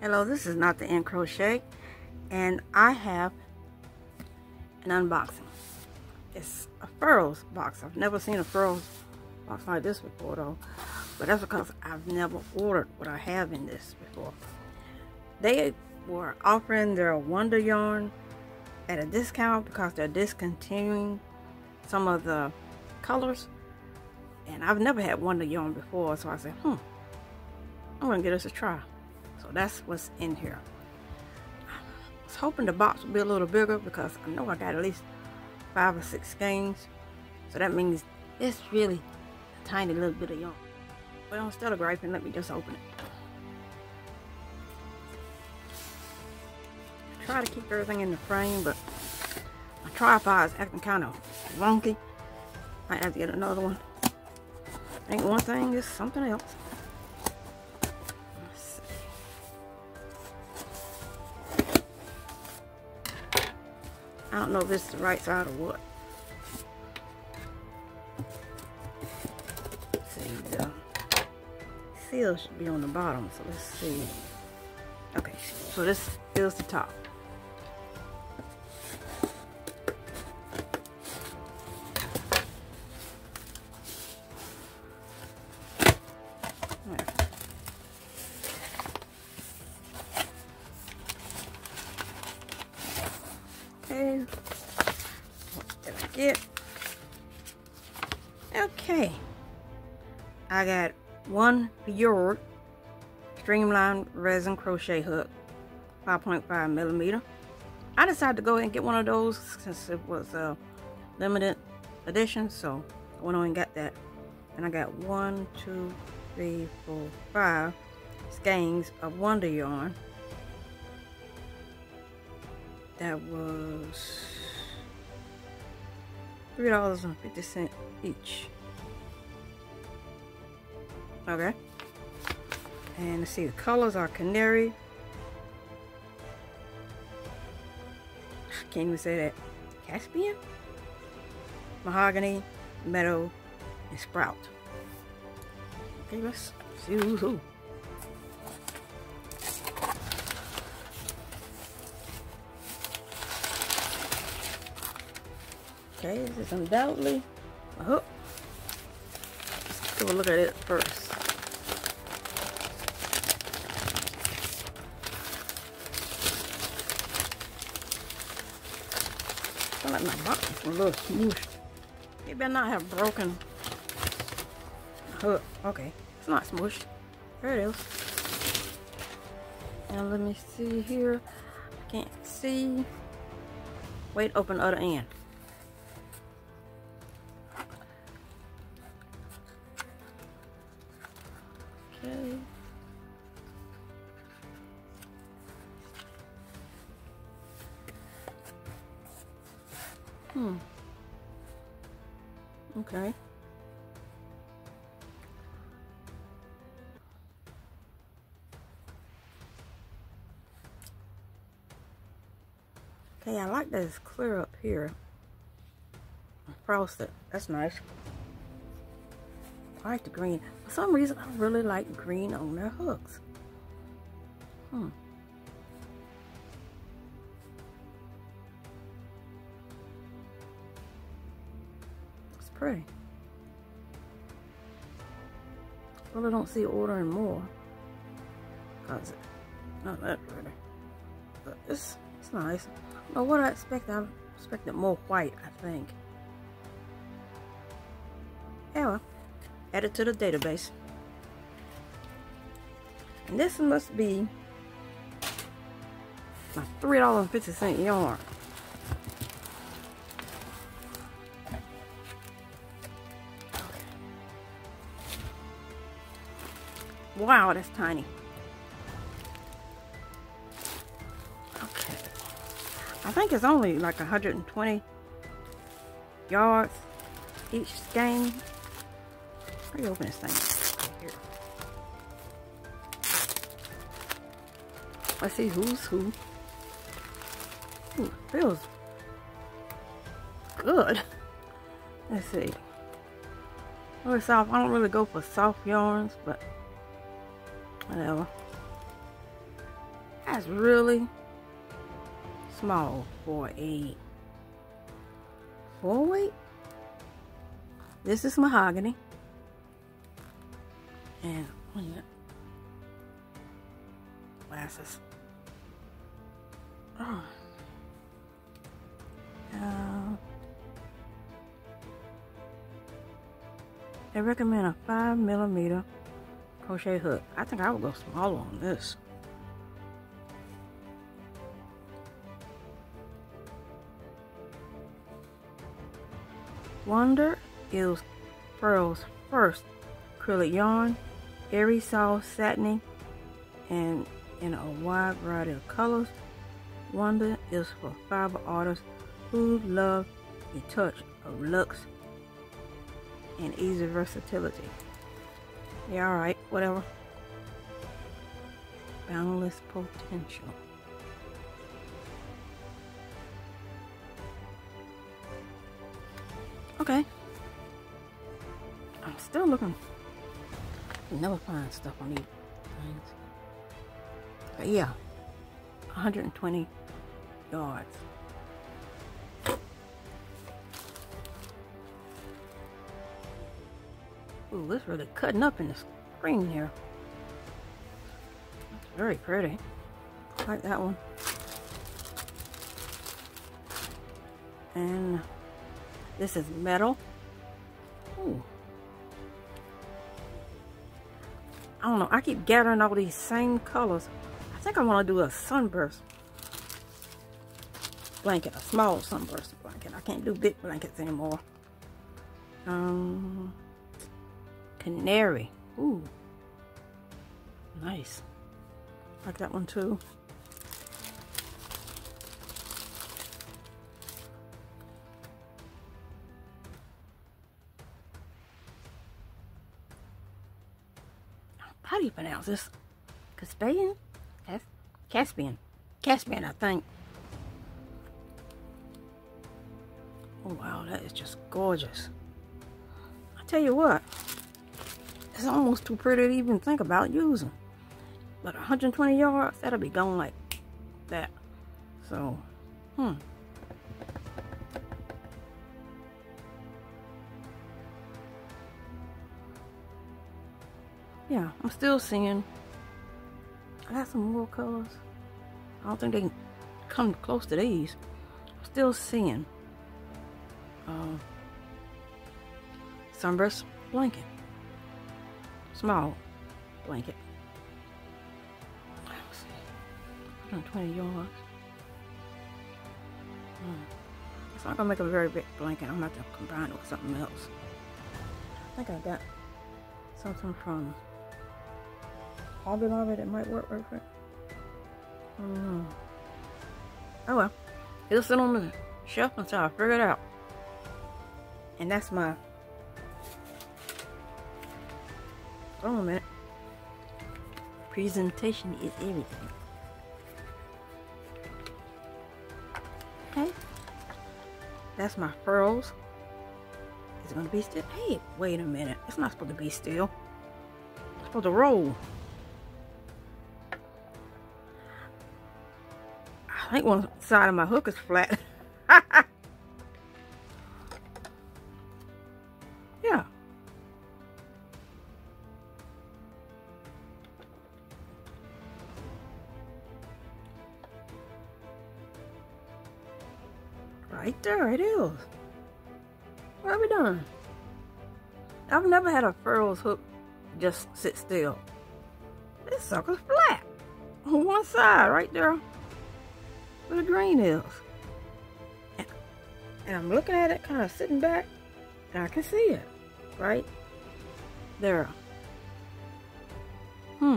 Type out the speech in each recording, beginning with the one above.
Hello, this is Not the End Crochet, and I have an unboxing. It's a Furls box. I've never seen a Furls box like this before though, but that's because I've never ordered what I have in this before. They were offering their Wonder Yarn at a discount because they're discontinuing some of the colors, and I've never had Wonder Yarn before, so I said, I'm gonna give this a try. So that's what's in here. I was hoping the box would be a little bigger because I know I got at least 5 or 6 skeins. So that means it's really a tiny little bit of yarn. Well, instead of griping, let me just open it. I try to keep everything in the frame, but my tripod is acting kind of wonky. Might have to get another one. Ain't one thing, it's something else. I don't know if this is the right side or what. Let's see, the seal should be on the bottom, so let's see. Okay, so this is the top. Okay, what did I get? Okay, I got one Furl streamlined resin crochet hook, 5.5 millimeter. I decided to go ahead and get one of those since it was a limited edition, so I went on and got that. And I got 1, 2, 3, 4, 5 skeins of Wonder Yarn. That was $3.50 each. Okay. And let's see, the colors are canary. I can't even say that. Caspian? Mahogany, meadow, and sprout. Okay, let's see who's who. Okay, this is undoubtedly a hook. Let's give a look at it first. I feel like my box is a little smooshed. Maybe I not have broken the hook. Okay, it's not smooshed. There it is. And let me see here. I can't see. Wait, open the other end. Okay. Okay. Okay, I like that it's clear up here. Frosted. That's nice. I like the green. For some reason, I really like green on their hooks. It's pretty. Really don't see ordering more. Cause it's not that pretty. But it's nice. I don't know what I expect. I expected more white, I think. Yeah, well. Add it to the database. And this must be my $3.50 yarn. Okay. Wow, that's tiny. Okay. I think it's only like 120 yards each skein. How do you open this thing? Right here. Let's see who's who. Ooh, feels good. Let's see. Really soft. I don't really go for soft yarns, but whatever. That's really small for a 4-weight. This is mahogany. And oh yeah, glasses. Oh. They recommend a 5mm crochet hook. I think I would go smaller on this. Wonder is Furl's first acrylic yarn, airy, soft, satiny, and in a wide variety of colors. Wonder is for fiber artists who love a touch of luxe and easy versatility. Yeah, alright, whatever. Boundless potential. Okay. I'm still looking. You never find stuff on these things. But yeah, 120 yards. Ooh, it's really cutting up in the screen here. It's very pretty. I like that one. And this is metal. Ooh. I don't know. I keep gathering all these same colors. I think I want to do a sunburst blanket, a small sunburst blanket. I can't do big blankets anymore. Canary. Ooh. Nice. Like that one too. How do you pronounce this? Caspian? Caspian. Caspian, I think. Oh wow, that is just gorgeous. I tell you what, it's almost too pretty to even think about using. But 120 yards, that'll be going like that. So, yeah, I'm still seeing. I got some more colors. I don't think they can come close to these. I'm still seeing sunburst blanket, small blanket. Let's see, 120 yards. It's not gonna make a very big blanket. I'm gonna have to combine it with something else. I think I got something from Hobby Lobby that might work perfect. Oh well, it'll sit on the shelf until I figure it out. And that's my. Hold on a minute. Presentation is everything. Okay. That's my furls. Is it gonna be still? Hey, wait a minute. It's not supposed to be still. It's supposed to roll. I think one side of my hook is flat. Yeah. Right there it is. What have we done? I've never had a Furls hook just sit still. This sucker's flat. On one side, right there. Where the green is. And I'm looking at it, kind of sitting back, and I can see it. Right there. I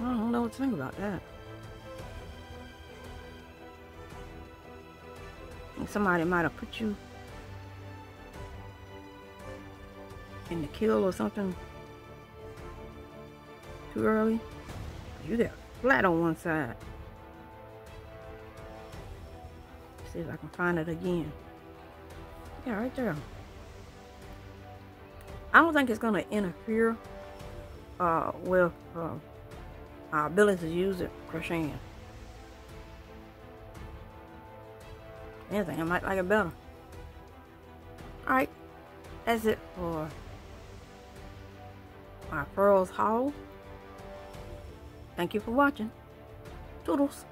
don't know what to think about that. I think somebody might have put you in the kill or something too early. You got flat on one side. See if I can find it again. Yeah, right there. I don't think it's going to interfere with our ability to use it crocheting. Anything, I might like it better. Alright, that's it for my Furls haul. Thank you for watching. Toodles.